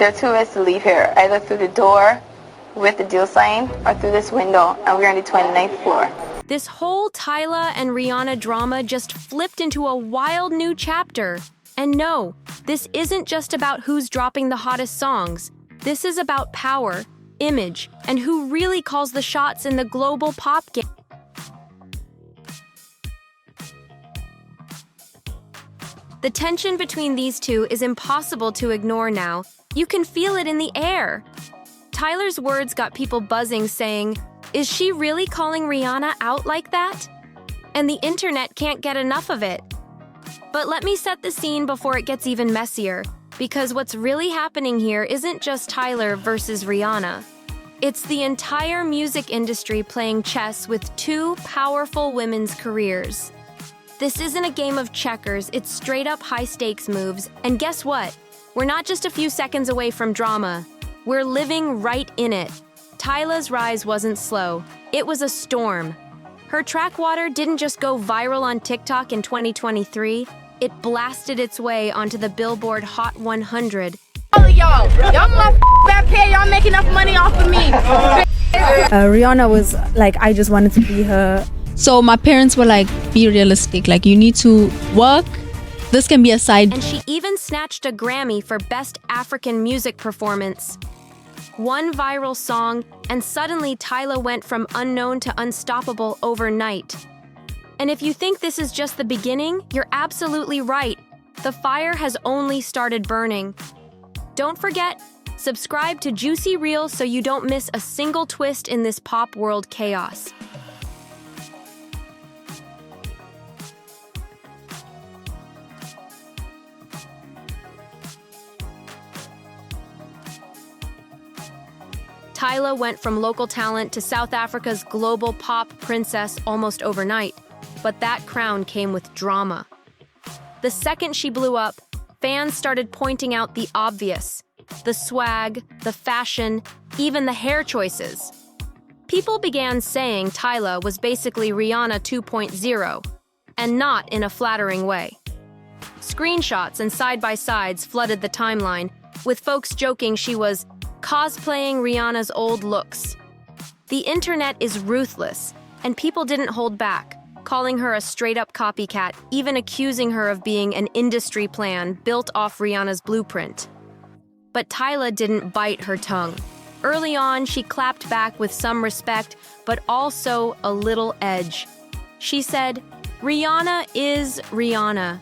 There are two ways to leave here, either through the door with the deal sign or through this window, and we're on the 29th floor. This whole Tyla and Rihanna drama just flipped into a wild new chapter. And no, this isn't just about who's dropping the hottest songs. This is about power, image, and who really calls the shots in the global pop game. The tension between these two is impossible to ignore now. You can feel it in the air. Tyler's words got people buzzing, saying, "Is she really calling Rihanna out like that?" And the internet can't get enough of it. But let me set the scene before it gets even messier, because what's really happening here isn't just Tyler versus Rihanna. It's the entire music industry playing chess with two powerful women's careers. This isn't a game of checkers, it's straight-up high-stakes moves. And guess what? We're not just a few seconds away from drama. We're living right in it. Tyla's rise wasn't slow. It was a storm. Her track Water didn't just go viral on TikTok in 2023. It blasted its way onto the Billboard Hot 100. All of y'all my bad pay, y'all make enough money off of me. Rihanna was like, I just wanted to be her. So my parents were like, be realistic, like you need to work. This can be a side. And she even snatched a Grammy for Best African Music Performance. One viral song, and suddenly Tyla went from unknown to unstoppable overnight. And if you think this is just the beginning, you're absolutely right. The fire has only started burning. Don't forget, subscribe to Juicy Reels so you don't miss a single twist in this pop world chaos. Tyla went from local talent to South Africa's global pop princess almost overnight, but that crown came with drama. The second she blew up, fans started pointing out the obvious: the swag, the fashion, even the hair choices. People began saying Tyla was basically Rihanna 2.0, and not in a flattering way. Screenshots and side-by-sides flooded the timeline, with folks joking she was cosplaying Rihanna's old looks. The internet is ruthless, and people didn't hold back, calling her a straight-up copycat, even accusing her of being an industry plan built off Rihanna's blueprint. But Tyla didn't bite her tongue. Early on, she clapped back with some respect, but also a little edge. She said, "Rihanna is Rihanna."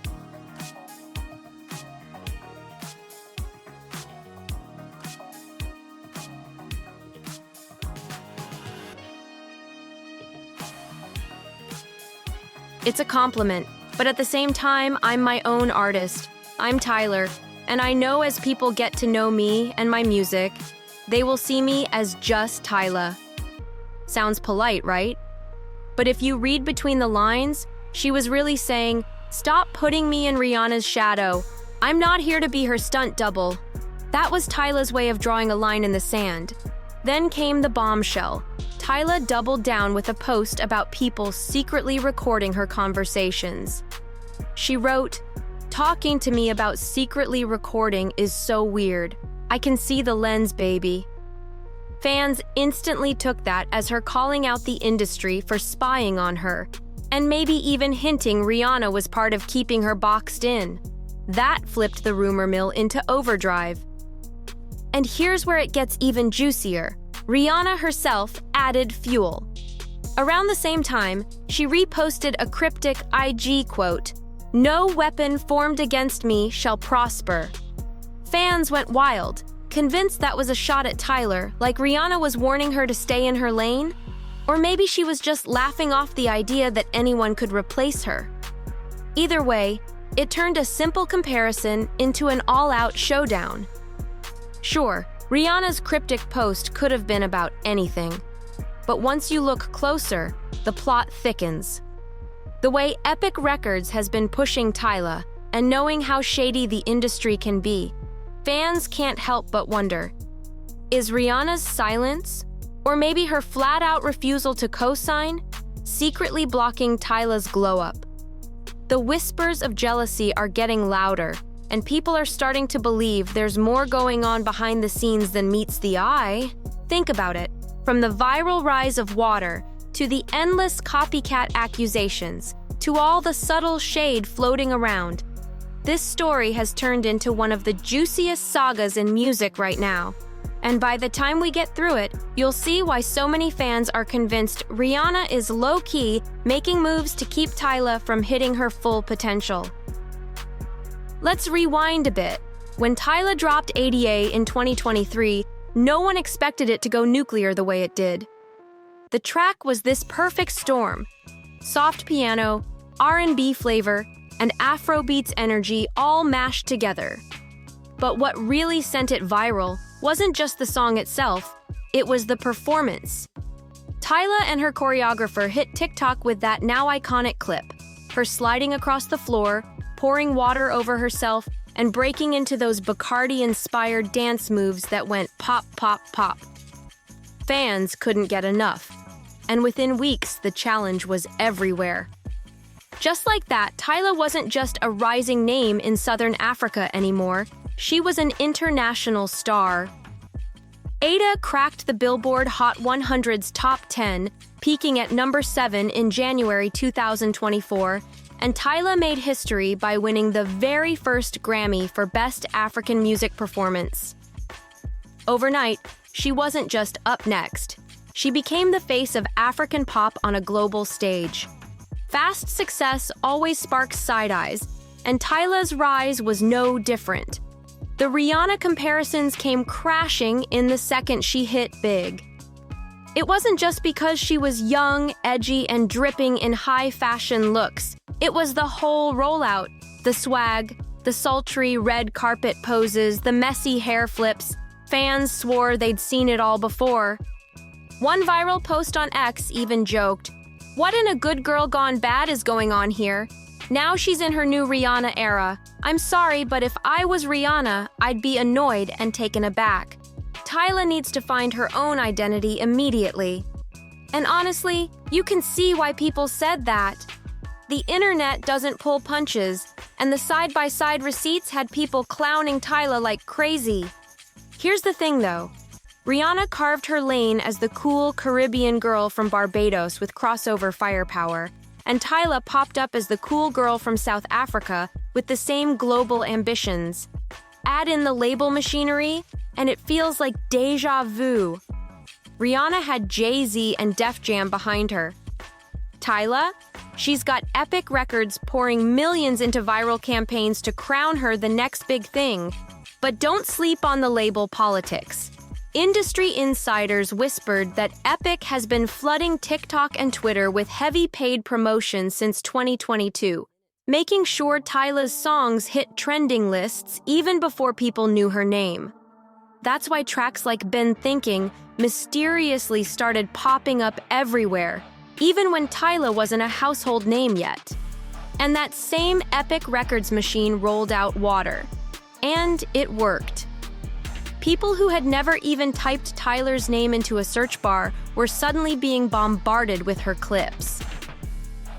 It's a compliment, but at the same time, I'm my own artist. I'm Tyler, and I know as people get to know me and my music, they will see me as just Tyla. Sounds polite, right? But if you read between the lines, she was really saying, "Stop putting me in Rihanna's shadow. I'm not here to be her stunt double." That was Tyla's way of drawing a line in the sand. Then came the bombshell. Tyla doubled down with a post about people secretly recording her conversations. She wrote, "Talking to me about secretly recording is so weird. I can see the lens, baby." Fans instantly took that as her calling out the industry for spying on her, and maybe even hinting Rihanna was part of keeping her boxed in. That flipped the rumor mill into overdrive. And here's where it gets even juicier. Rihanna herself added fuel. Around the same time, she reposted a cryptic IG quote, "No weapon formed against me shall prosper." Fans went wild, convinced that was a shot at Tyler, like Rihanna was warning her to stay in her lane? Or maybe she was just laughing off the idea that anyone could replace her. Either way, it turned a simple comparison into an all-out showdown. Sure, Rihanna's cryptic post could have been about anything. But once you look closer, the plot thickens. The way Epic Records has been pushing Tyla, and knowing how shady the industry can be, fans can't help but wonder, is Rihanna's silence, or maybe her flat-out refusal to co-sign, secretly blocking Tyla's glow-up? The whispers of jealousy are getting louder, and people are starting to believe there's more going on behind the scenes than meets the eye. Think about it. From the viral rise of water, to the endless copycat accusations, to all the subtle shade floating around, this story has turned into one of the juiciest sagas in music right now. And by the time we get through it, you'll see why so many fans are convinced Rihanna is low-key making moves to keep Tyla from hitting her full potential. Let's rewind a bit. When Tyla dropped ADA in 2023, no one expected it to go nuclear the way it did. The track was this perfect storm. Soft piano, R&B flavor, and Afrobeats energy all mashed together. But what really sent it viral wasn't just the song itself, it was the performance. Tyla and her choreographer hit TikTok with that now iconic clip, her sliding across the floor, pouring water over herself, and breaking into those Bacardi-inspired dance moves that went pop, pop, pop. Fans couldn't get enough, and within weeks, the challenge was everywhere. Just like that, Tyla wasn't just a rising name in Southern Africa anymore, she was an international star. Ada cracked the Billboard Hot 100's top 10, peaking at number 7 in January 2024, and Tyla made history by winning the very first Grammy for Best African Music Performance. Overnight, she wasn't just up next. She became the face of African pop on a global stage. Fast success always sparks side eyes, and Tyla's rise was no different. The Rihanna comparisons came crashing in the second she hit big. It wasn't just because she was young, edgy, and dripping in high fashion looks. It was the whole rollout. The swag, the sultry red carpet poses, the messy hair flips. Fans swore they'd seen it all before. One viral post on X even joked, "What in a good girl gone bad is going on here? Now she's in her new Rihanna era. I'm sorry, but if I was Rihanna, I'd be annoyed and taken aback. Tyla needs to find her own identity immediately." And honestly, you can see why people said that. The internet doesn't pull punches, and the side-by-side receipts had people clowning Tyla like crazy. Here's the thing though. Rihanna carved her lane as the cool Caribbean girl from Barbados with crossover firepower, and Tyla popped up as the cool girl from South Africa with the same global ambitions. Add in the label machinery, and it feels like deja vu. Rihanna had Jay-Z and Def Jam behind her. Tyla? She's got Epic Records pouring millions into viral campaigns to crown her the next big thing. But don't sleep on the label politics. Industry insiders whispered that Epic has been flooding TikTok and Twitter with heavy paid promotion since 2022, making sure Tyla's songs hit trending lists even before people knew her name. That's why tracks like Been Thinking mysteriously started popping up everywhere, even when Tyla wasn't a household name yet. And that same Epic Records machine rolled out Water. And it worked. People who had never even typed Tyla's name into a search bar were suddenly being bombarded with her clips.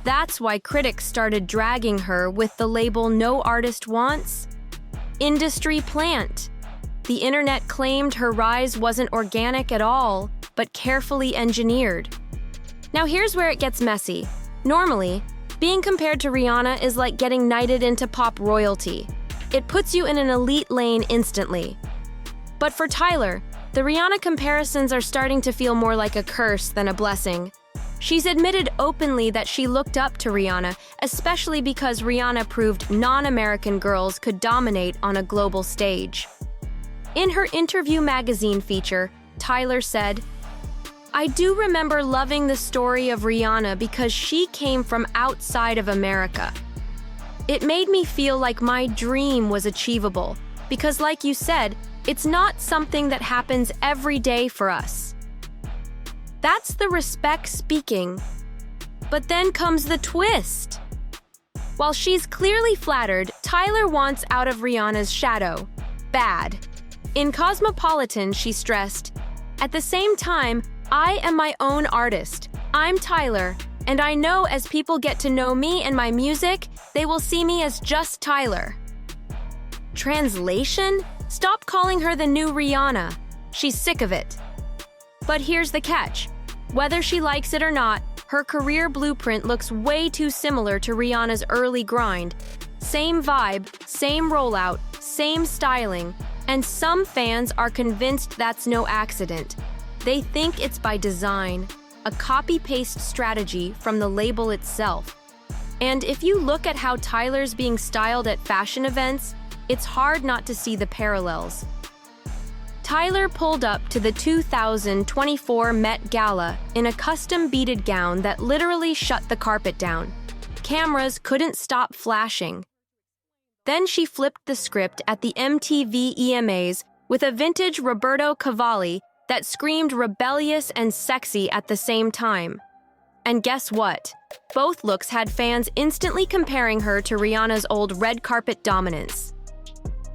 That's why critics started dragging her with the label no artist wants. Industry plant. The internet claimed her rise wasn't organic at all, but carefully engineered. Now here's where it gets messy. Normally, being compared to Rihanna is like getting knighted into pop royalty. It puts you in an elite lane instantly. But for Tyla, the Rihanna comparisons are starting to feel more like a curse than a blessing. She's admitted openly that she looked up to Rihanna, especially because Rihanna proved non-American girls could dominate on a global stage. In her Interview magazine feature, Tyla said, "I do remember loving the story of Rihanna because she came from outside of America. It made me feel like my dream was achievable, because like you said, it's not something that happens every day for us." That's the respect speaking. But then comes the twist. While she's clearly flattered, Tyla wants out of Rihanna's shadow. Bad. In Cosmopolitan, she stressed, "At the same time, I am my own artist. I'm Tyla, and I know as people get to know me and my music, they will see me as just Tyla." Translation? Stop calling her the new Rihanna. She's sick of it. But here's the catch. Whether she likes it or not, her career blueprint looks way too similar to Rihanna's early grind. Same vibe, same rollout, same styling, and some fans are convinced that's no accident. They think it's by design, a copy-paste strategy from the label itself. And if you look at how Tyler's being styled at fashion events, it's hard not to see the parallels. Tyler pulled up to the 2024 Met Gala in a custom beaded gown that literally shut the carpet down. Cameras couldn't stop flashing. Then she flipped the script at the MTV EMAs with a vintage Roberto Cavalli that screamed rebellious and sexy at the same time. And guess what? Both looks had fans instantly comparing her to Rihanna's old red carpet dominance.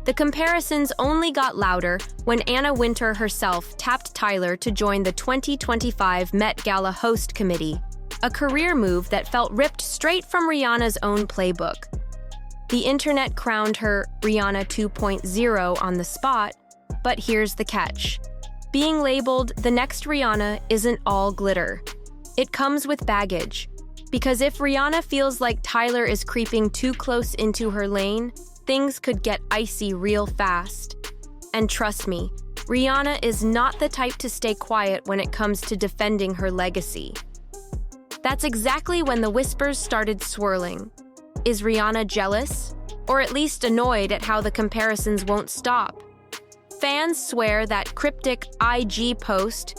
The comparisons only got louder when Anna Wintour herself tapped Tyler to join the 2025 Met Gala host committee, a career move that felt ripped straight from Rihanna's own playbook. The internet crowned her Rihanna 2.0 on the spot, but here's the catch. Being labeled the next Rihanna isn't all glitter. It comes with baggage. Because if Rihanna feels like Tyler is creeping too close into her lane, things could get icy real fast. And trust me, Rihanna is not the type to stay quiet when it comes to defending her legacy. That's exactly when the whispers started swirling. Is Rihanna jealous? Or at least annoyed at how the comparisons won't stop? Fans swear that cryptic IG post,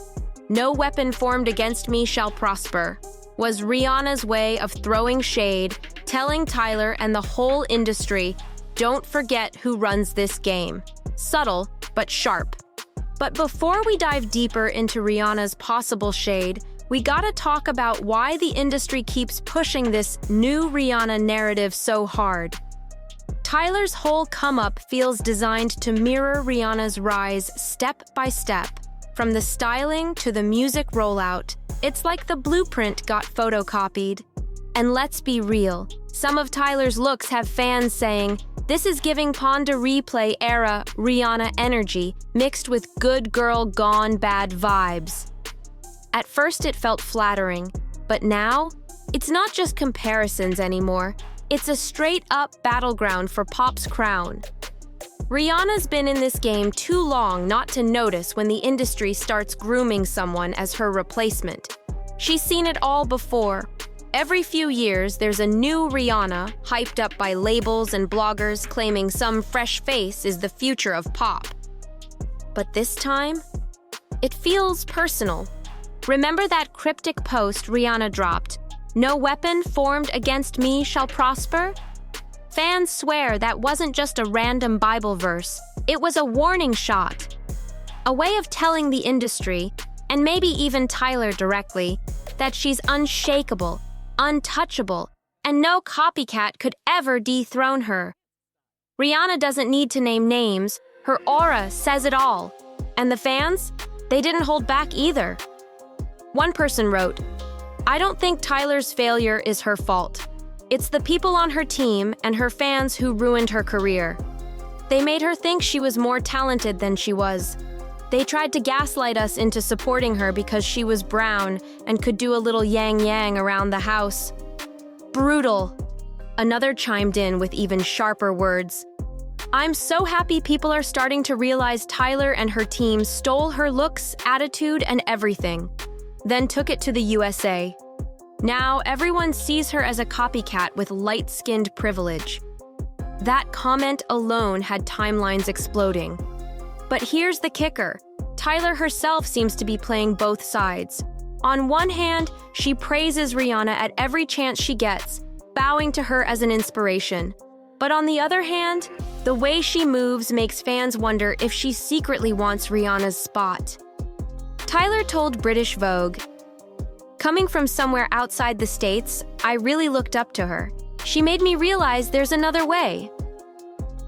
"No weapon formed against me shall prosper," was Rihanna's way of throwing shade, telling Tyler and the whole industry, don't forget who runs this game. Subtle, but sharp. But before we dive deeper into Rihanna's possible shade, we gotta talk about why the industry keeps pushing this new Rihanna narrative so hard. Tyler's whole come-up feels designed to mirror Rihanna's rise step by step. From the styling to the music rollout, it's like the blueprint got photocopied. And let's be real, some of Tyler's looks have fans saying, this is giving Pon de Replay era Rihanna energy mixed with good girl gone bad vibes. At first it felt flattering, but now, it's not just comparisons anymore. It's a straight-up battleground for pop's crown. Rihanna's been in this game too long not to notice when the industry starts grooming someone as her replacement. She's seen it all before. Every few years, there's a new Rihanna, hyped up by labels and bloggers claiming some fresh face is the future of pop. But this time, it feels personal. Remember that cryptic post Rihanna dropped, "No weapon formed against me shall prosper"? Fans swear that wasn't just a random Bible verse. It was a warning shot. A way of telling the industry, and maybe even Tyler directly, that she's unshakable, untouchable, and no copycat could ever dethrone her. Rihanna doesn't need to name names. Her aura says it all. And the fans? They didn't hold back either. One person wrote, "I don't think Tyler's failure is her fault. It's the people on her team and her fans who ruined her career. They made her think she was more talented than she was. They tried to gaslight us into supporting her because she was brown and could do a little yang-yang around the house. Brutal." Another chimed in with even sharper words. "I'm so happy people are starting to realize Tyler and her team stole her looks, attitude, and everything, then took it to the USA. Now everyone sees her as a copycat with light-skinned privilege." That comment alone had timelines exploding. But here's the kicker. Tyler herself seems to be playing both sides. On one hand, she praises Rihanna at every chance she gets, bowing to her as an inspiration. But on the other hand, the way she moves makes fans wonder if she secretly wants Rihanna's spot. Tyler told British Vogue, "Coming from somewhere outside the States, I really looked up to her. She made me realize there's another way."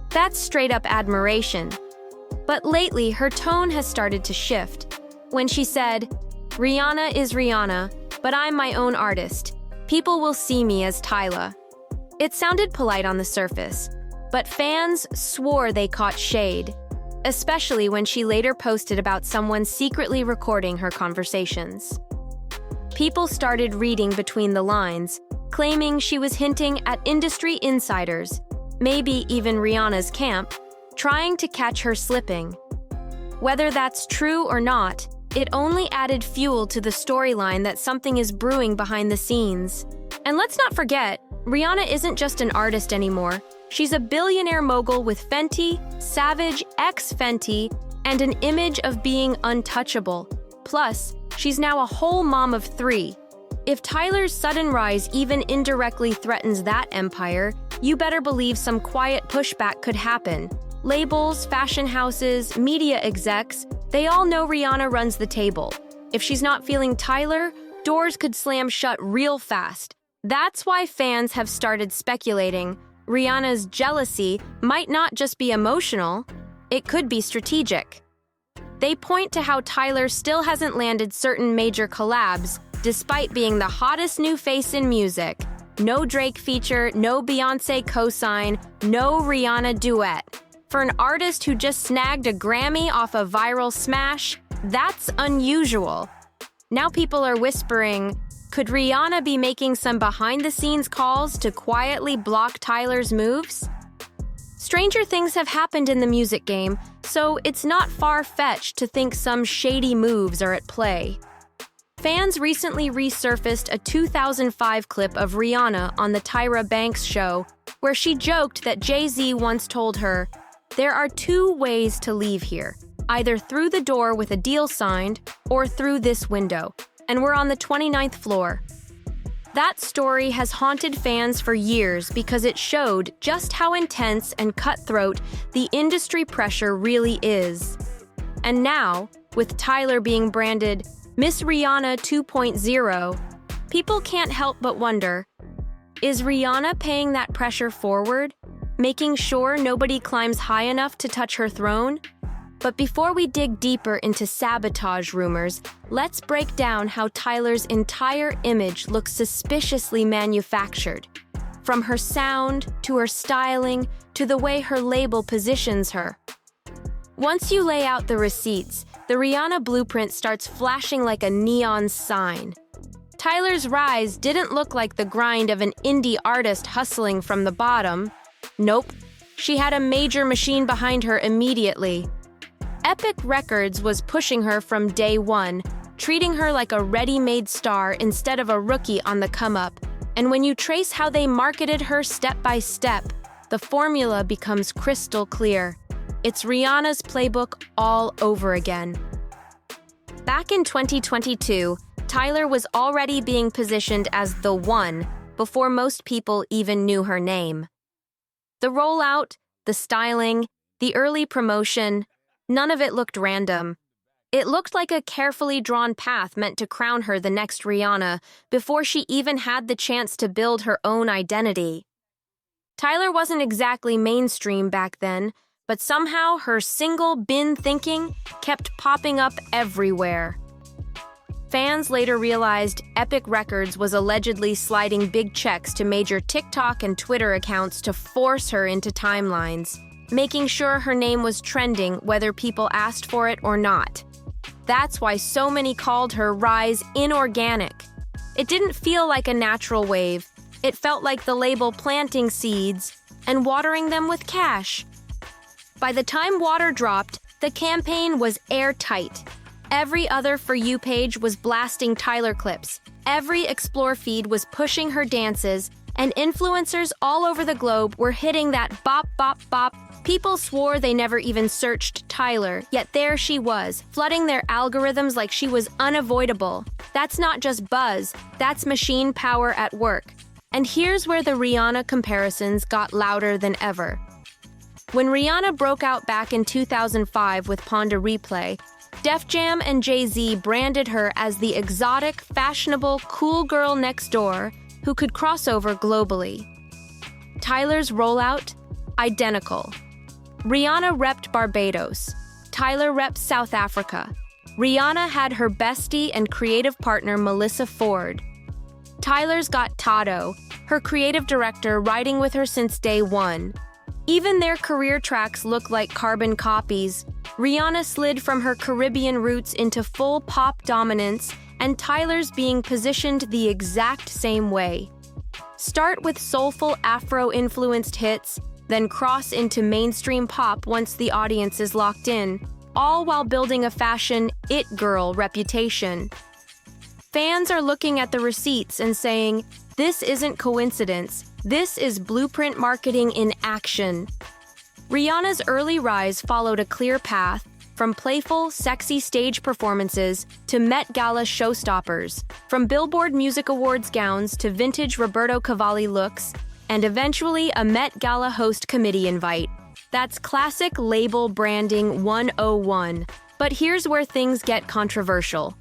That's straight-up admiration. But lately, her tone has started to shift. When she said, "Rihanna is Rihanna, but I'm my own artist. People will see me as Tyla." It sounded polite on the surface, But fans swore they caught shade, especially when she later posted about someone secretly recording her conversations. People started reading between the lines, claiming she was hinting at industry insiders, maybe even Rihanna's camp, trying to catch her slipping. Whether that's true or not, it only added fuel to the storyline that something is brewing behind the scenes. And let's not forget, Rihanna isn't just an artist anymore. She's a billionaire mogul with Fenty, Savage X Fenty, and an image of being untouchable. Plus, she's now a whole mom of 3. If Tyler's sudden rise even indirectly threatens that empire, you better believe some quiet pushback could happen. Labels, fashion houses, media execs, they all know Rihanna runs the table. If she's not feeling Tyler, doors could slam shut real fast. That's why fans have started speculating Rihanna's jealousy might not just be emotional, it could be strategic. They point to how Tyler still hasn't landed certain major collabs, despite being the hottest new face in music. No Drake feature, no Beyoncé cosign, no Rihanna duet. For an artist who just snagged a Grammy off a viral smash, that's unusual. Now people are whispering, could Rihanna be making some behind-the-scenes calls to quietly block Tyler's moves? Stranger things have happened in the music game, so it's not far-fetched to think some shady moves are at play. Fans recently resurfaced a 2005 clip of Rihanna on the Tyra Banks show, where she joked that Jay-Z once told her, "There are 2 ways to leave here, either through the door with a deal signed or through this window, and we're on the 29th floor." That story has haunted fans for years because it showed just how intense and cutthroat the industry pressure really is. And now, with Tyler being branded Miss Rihanna 2.0, people can't help but wonder, is Rihanna paying that pressure forward, making sure nobody climbs high enough to touch her throne? But before we dig deeper into sabotage rumors, let's break down how Tyler's entire image looks suspiciously manufactured. From her sound, to her styling, to the way her label positions her. Once you lay out the receipts, the Rihanna blueprint starts flashing like a neon sign. Tyler's rise didn't look like the grind of an indie artist hustling from the bottom. Nope, she had a major machine behind her immediately. Epic Records was pushing her from day one, treating her like a ready-made star instead of a rookie on the come-up. And when you trace how they marketed her step by step, the formula becomes crystal clear. It's Rihanna's playbook all over again. Back in 2022, Tyler was already being positioned as the one before most people even knew her name. The rollout, the styling, the early promotion, none of it looked random. It looked like a carefully drawn path meant to crown her the next Rihanna before she even had the chance to build her own identity. Tyler wasn't exactly mainstream back then, but somehow her single bin thinking kept popping up everywhere. Fans later realized Epic Records was allegedly sliding big checks to major TikTok and Twitter accounts to force her into timelines, making sure her name was trending whether people asked for it or not. That's why so many called her rise inorganic. It didn't feel like a natural wave. It felt like the label planting seeds and watering them with cash. By the time water dropped, the campaign was airtight. Every other For You page was blasting Tyler clips. Every Explore feed was pushing her dances, and influencers all over the globe were hitting that bop, bop, bop. People swore they never even searched Tyler, yet there she was, flooding their algorithms like she was unavoidable. That's not just buzz, that's machine power at work. And here's where the Rihanna comparisons got louder than ever. When Rihanna broke out back in 2005 with Ponder Replay, Def Jam and Jay-Z branded her as the exotic, fashionable, cool girl next door who could cross over globally. Tyler's rollout? Identical. Rihanna repped Barbados. Tyler repped South Africa. Rihanna had her bestie and creative partner Melissa Ford. Tyler's got Tato, her creative director riding with her since day one. Even their career tracks look like carbon copies. Rihanna slid from her Caribbean roots into full pop dominance, and Tyler's being positioned the exact same way. Start with soulful Afro-influenced hits, then cross into mainstream pop once the audience is locked in, all while building a fashion it girl reputation. Fans are looking at the receipts and saying, "This isn't coincidence, this is blueprint marketing in action." Rihanna's early rise followed a clear path, from playful, sexy stage performances to Met Gala showstoppers, from Billboard Music Awards gowns to vintage Roberto Cavalli looks, and eventually a Met Gala host committee invite. That's classic label branding 101. But here's where things get controversial.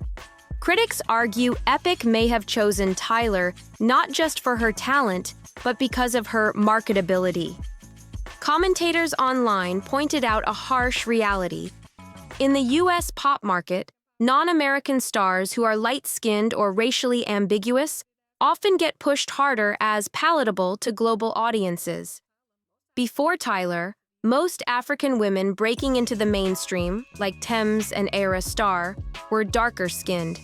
Critics argue Epic may have chosen Tyler not just for her talent, but because of her marketability. Commentators online pointed out a harsh reality. In the US pop market, non-American stars who are light-skinned or racially ambiguous often get pushed harder as palatable to global audiences. Before Tyler, most African women breaking into the mainstream, like Thames and Ayra Starr, were darker-skinned.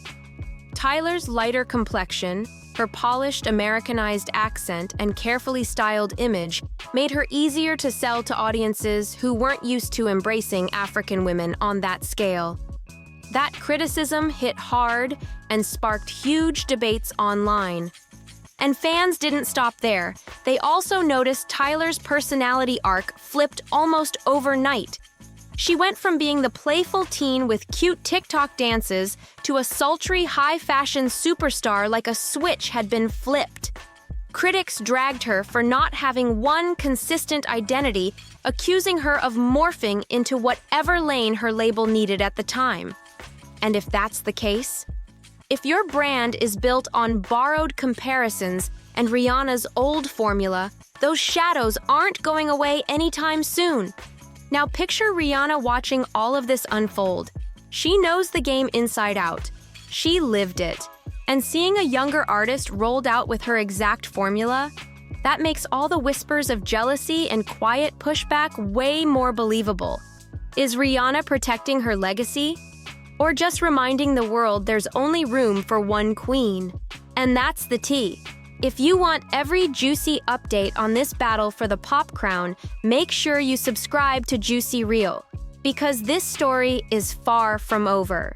Tyler's lighter complexion, her polished Americanized accent, and carefully styled image made her easier to sell to audiences who weren't used to embracing African women on that scale. That criticism hit hard and sparked huge debates online. And fans didn't stop there. They also noticed Tyler's personality arc flipped almost overnight. She went from being the playful teen with cute TikTok dances to a sultry, high-fashion superstar like a switch had been flipped. Critics dragged her for not having one consistent identity, accusing her of morphing into whatever lane her label needed at the time. And if that's the case, if your brand is built on borrowed comparisons and Rihanna's old formula, those shadows aren't going away anytime soon. Now picture Rihanna watching all of this unfold. She knows the game inside out. She lived it. And seeing a younger artist rolled out with her exact formula, that makes all the whispers of jealousy and quiet pushback way more believable. Is Rihanna protecting her legacy? Or just reminding the world there's only room for one queen? And that's the tea. If you want every juicy update on this battle for the pop crown, make sure you subscribe to Juicy Reel, because this story is far from over.